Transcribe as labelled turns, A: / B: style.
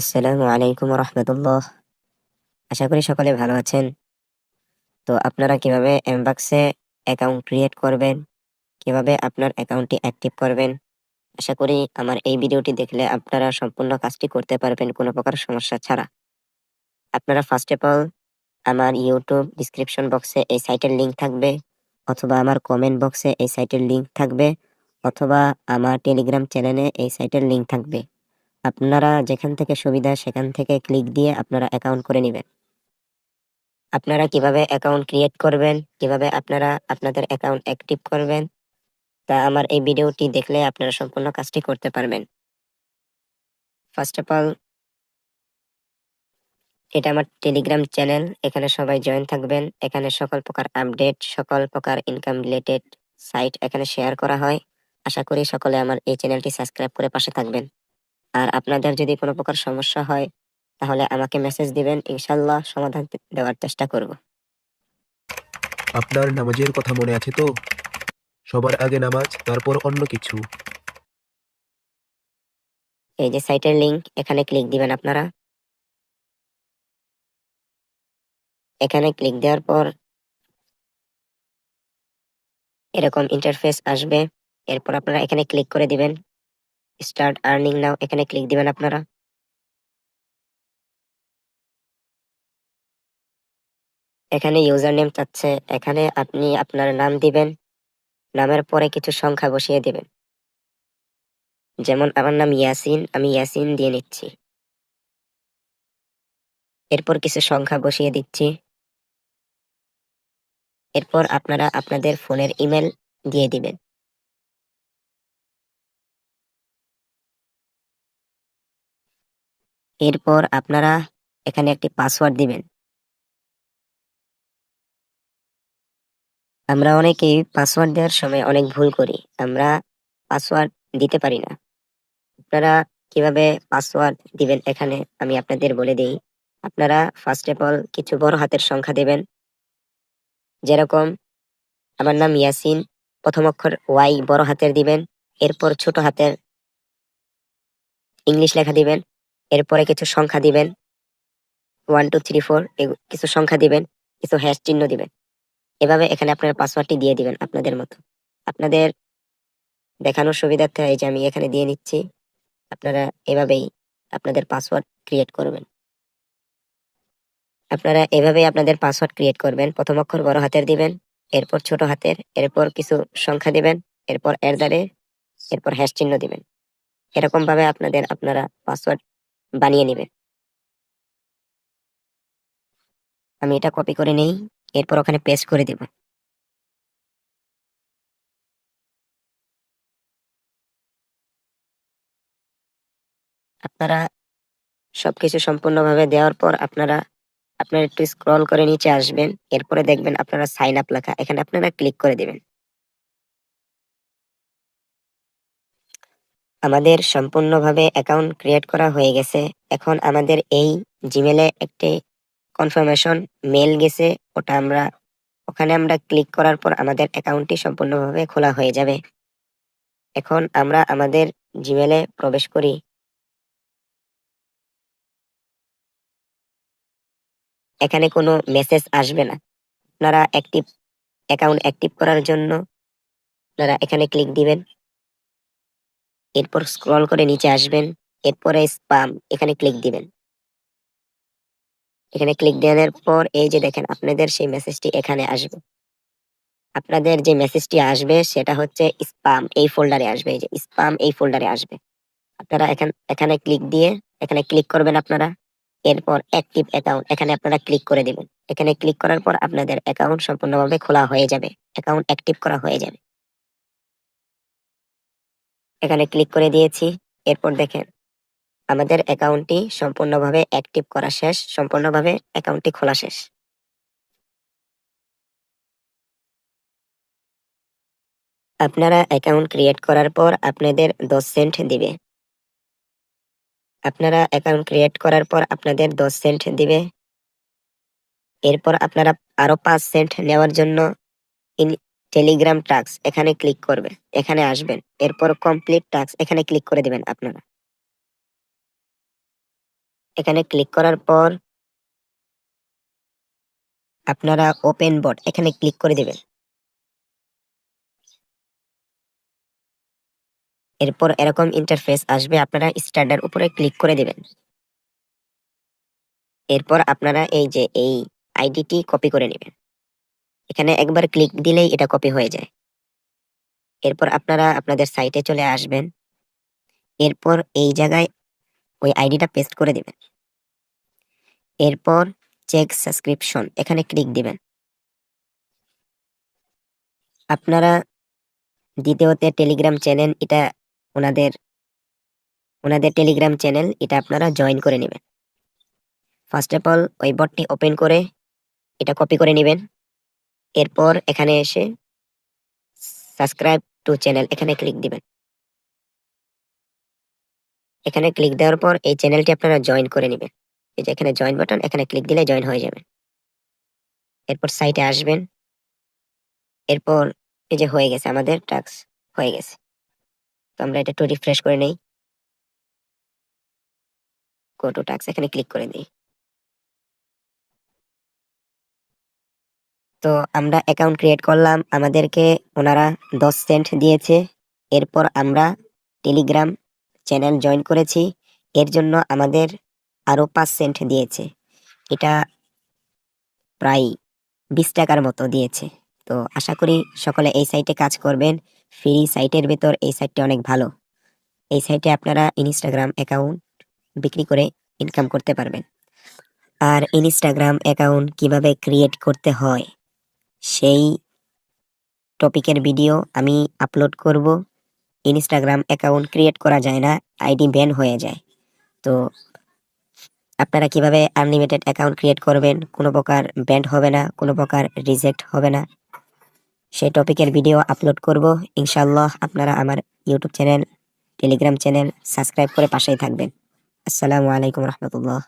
A: আসসালামু আলাইকুম রহমতুল্লাহ। আশা করি সকলে ভালো আছেন। তো আপনারা কিভাবে এমবাক্সে অ্যাকাউন্ট ক্রিয়েট করবেন, কিভাবে আপনার অ্যাকাউন্টটি অ্যাক্টিভ করবেন, আশা করি আমার এই ভিডিওটি দেখলে আপনারা সম্পূর্ণ কাজটি করতে পারবেন কোনো প্রকার সমস্যা ছাড়া। আপনারা ফার্স্ট অফ অল আমার ইউটিউব ডিসক্রিপশন বক্সে এই সাইটের লিঙ্ক থাকবে, অথবা আমার কমেন্ট বক্সে এই সাইটের লিঙ্ক থাকবে, অথবা আমার টেলিগ্রাম চ্যানেলে এই সাইটের লিঙ্ক থাকবে। আপনারা যেখান থেকে সুবিধা সেখান থেকে ক্লিক দিয়ে আপনারা অ্যাকাউন্ট করে নেবেন। আপনারা কিভাবে অ্যাকাউন্ট ক্রিয়েট করবেন, কিভাবে আপনারা আপনাদের অ্যাকাউন্ট অ্যাক্টিভ করবেন, তা আমার এই ভিডিওটি দেখলে আপনারা সম্পূর্ণ কাজটি করতে পারবেন। ফার্স্ট অফ অল, এটা আমার টেলিগ্রাম চ্যানেল। এখানে সবাই জয়েন থাকবেন। এখানে সকল প্রকার আপডেট, সকল প্রকার ইনকাম রিলেটেড সাইট এখানে শেয়ার করা হয়। আশা করি সকলে আমার এই চ্যানেলটি সাবস্ক্রাইব করে পাশে থাকবেন। আর আপনাদের যদি কোনো প্রকার সমস্যা হয় তাহলে আমাকে মেসেজ দিবেন, ইনশাল্লাহ সমাধান দেওয়ার চেষ্টা করব।
B: আপনার নামাজের কথা মনে আছে তো? সবার আগে নামাজ, তারপর অন্য কিছু।
A: এই যে সাইটের লিংক, এখানে ক্লিক দিবেন আপনারা। এখানে ক্লিক দেওয়ার পর এরকম ইন্টারফেস আসবে। এরপর আপনারা এখানে ক্লিক করে দিবেন স্টার্ট আর্নিং নাও, এখানে ক্লিক দিবেন আপনারা। এখানে ইউজার নেম চাচ্ছে, এখানে আপনি আপনার নাম দিবেন। নামের পরে কিছু সংখ্যা বসিয়ে দিবেন। যেমন আমার নাম ইয়াসিন, আমি ইয়াসিন দিয়ে নিচ্ছি। এরপর কিছু সংখ্যা বসিয়ে দিচ্ছি। এরপর আপনারা আপনাদের ফোনের ইমেল দিয়ে দিবেন। এরপর আপনারা এখানে একটি পাসওয়ার্ড দিবেন। আমরা অনেকেই পাসওয়ার্ড দেওয়ার সময় অনেক ভুল করি, আমরা পাসওয়ার্ড দিতে পারি না। আপনারা কিভাবে পাসওয়ার্ড দিবেন এখানে আমি আপনাদের বলে দিই। আপনারা ফার্স্ট অফ অল কিছু বড় হাতের সংখ্যা দিবেন। যেরকম আমার নাম ইয়াসিন, প্রথম অক্ষর ওয়াই বড় হাতের দিবেন। এরপর ছোট হাতের ইংলিশ লেখা দিবেন। এরপরে কিছু সংখ্যা দিবেন, 1 2 3 4 কিছু সংখ্যা দিবেন, কিছু হ্যাশ চিহ্ন দিবেন। এভাবে এখানে আপনার পাসওয়ার্ডটি দিয়ে দিবেন আপনাদের মতো। আপনাদের দেখানোর সুবিধার্থে এই যে আমি এখানে দিয়ে নিচ্ছি। আপনারা এভাবেই আপনাদের পাসওয়ার্ড ক্রিয়েট করবেন। আপনারা এভাবেই আপনাদের পাসওয়ার্ড ক্রিয়েট করবেন। প্রথম অক্ষর বড় হাতের দিবেন, এরপর ছোট হাতের, এরপর কিছু সংখ্যা দিবেন, এরপর এরপর হ্যাশ চিহ্ন দিবেন। এরকম ভাবে আপনারা পাসওয়ার্ড বানিয়ে নেবেন। আমি এটা কপি করে নেই, এরপর ওখানে পেস্ট করে দিব। আপনারা সবকিছু সম্পূর্ণভাবে দেওয়ার পর আপনারা একটু স্ক্রল করে নিচে আসবেন। এরপরে দেখবেন আপনারা সাইন আপ লেখা, এখানে আপনারা ক্লিক করে দিবেন। আমাদের সম্পূর্ণভাবে অ্যাকাউন্ট ক্রিয়েট করা হয়ে গেছে। এখন আমাদের এই জিমেলে একটি কনফার্মেশন মেল গেছে, ওখানে আমরা ক্লিক করার পর আমাদের অ্যাকাউন্টটি সম্পূর্ণভাবে খোলা হয়ে যাবে। এখন আমরা আমাদের জিমেলে প্রবেশ করি। এখানে কোনো মেসেজ আসবে না। আপনারা অ্যাকাউন্ট অ্যাক্টিভ করার জন্য আপনারা এখানে ক্লিক দিবেন। এরপর স্ক্রল করে নিচে আসবেন। এরপরে স্পাম, এখানে ক্লিক দিবেন। এখানে ক্লিক দেওয়ার পর এই যে দেখেন আপনাদের সেই মেসেজটি এখানে আসবে। আপনাদের যে মেসেজটি আসবে সেটা হচ্ছে স্পাম, এই ফোল্ডারে আসবে। এই যে স্পাম এই ফোল্ডারে আসবে। আপনারা এখানে ক্লিক দিয়ে এখানে ক্লিক করবেন আপনারা। এরপর অ্যাক্টিভ অ্যাকাউন্ট, এখানে আপনারা ক্লিক করে দিবেন। এখানে ক্লিক করার পর আপনাদের অ্যাকাউন্ট সম্পূর্ণভাবে খোলা হয়ে যাবে, অ্যাকাউন্ট অ্যাক্টিভ করা হয়ে যাবে। এখানে ক্লিক করে দিয়েছি। এরপর দেখেন আমাদের অ্যাকাউন্টটি সম্পূর্ণভাবে অ্যাক্টিভ করা শেষ, সম্পূর্ণভাবে অ্যাকাউন্টটি খোলা শেষ। আপনারা অ্যাকাউন্ট ক্রিয়েট করার পর আপনাদের 10 সেন্ট দিবে। আপনারা অ্যাকাউন্ট ক্রিয়েট করার পর আপনাদের 10 সেন্ট দিবে। এরপর আপনারা আরো 5 সেন্ট নেওয়ার জন্য ইন টেলিগ্রাম টাস্ক এখানে ক্লিক করবে, এখানে আসবেন। এরপর কমপ্লিট টাস্ক এখানে ক্লিক করে দিবেন আপনারা। এখানে ক্লিক করার পর আপনারা ওপেন বট এখানে ক্লিক করে দিবেন। এরপর এরকম ইন্টারফেস আসবে, আপনারা স্টার্টার উপরে ক্লিক করে দিবেন। এরপর আপনারা এই যে এই আইডিটি কপি করে নেবেন। এখানে একবার ক্লিক দিলেই এটা কপি হয়ে যায়। এরপর আপনারা আপনাদের সাইটে চলে আসবেন। এরপর এই জায়গায় ওই আইডিটা পেস্ট করে দিবেন। এরপর চেক সাবস্ক্রিপশন এখানে ক্লিক দিবেন। আপনারা দ্বিতীয়তে টেলিগ্রাম চ্যানেল, এটা ওনাদের ওনাদের টেলিগ্রাম চ্যানেল, এটা আপনারা জয়েন করে নেবেন। ফার্স্ট অফ অল ওই বটটি ওপেন করে এটা কপি করে নেবেন। এরপর এখানে এসে সাবস্ক্রাইব টু চ্যানেল এখানে ক্লিক দিবেন। এখানে ক্লিক দেওয়ার পর এই চ্যানেলটি আপনারা জয়েন করে নেবেন। এই যে এখানে জয়েন বাটন, এখানে ক্লিক দিলে জয়েন হয়ে যাবে। এরপর সাইটে আসবেন। এরপর এই যে হয়ে গেছে, আমাদের টাস্ক হয়ে গেছে। তো আমরা এটা একটু রিফ্রেশ করে নেই। গো টু টাস্ক এখানে ক্লিক করে দিই। তো আমরা অ্যাকাউন্ট ক্রিয়েট করলাম, আমাদেরকে ওনারা 10 সেন্ট দিয়েছে। এরপর আমরা টেলিগ্রাম চ্যানেল জয়েন করেছি, এর জন্য আমাদের আরো 5 সেন্ট দিয়েছে। এটা প্রায় 20 টাকার মতো দিয়েছে। তো আশা করি সকলে এই সাইটে কাজ করবেন। ফ্রি সাইটের ভেতর এই সাইটটি অনেক ভালো। এই সাইটে আপনারা ইনস্টাগ্রাম অ্যাকাউন্ট বিক্রি করে ইনকাম করতে পারবেন। আর ইনস্টাগ্রাম অ্যাকাউন্ট কিভাবে ক্রিয়েট করতে হয় সেই টপিকের ভিডিও আমি আপলোড করব। ইনস্টাগ্রাম অ্যাকাউন্ট ক্রিয়েট করা যায় না, আইডি ব্যান হয়ে যায়। তো আপনারা কিভাবে আনলিমিটেড অ্যাকাউন্ট ক্রিয়েট করবেন, কোনো প্রকার ব্যান হবে না, কোনো প্রকার রিজেক্ট হবে না, সেই টপিকের ভিডিও আপলোড করব ইনশাআল্লাহ। আপনারা আমার YouTube channel, Telegram channel subscribe করে পাশেই থাকবেন। আসসালামু আলাইকুম রহমতুল্লাহ।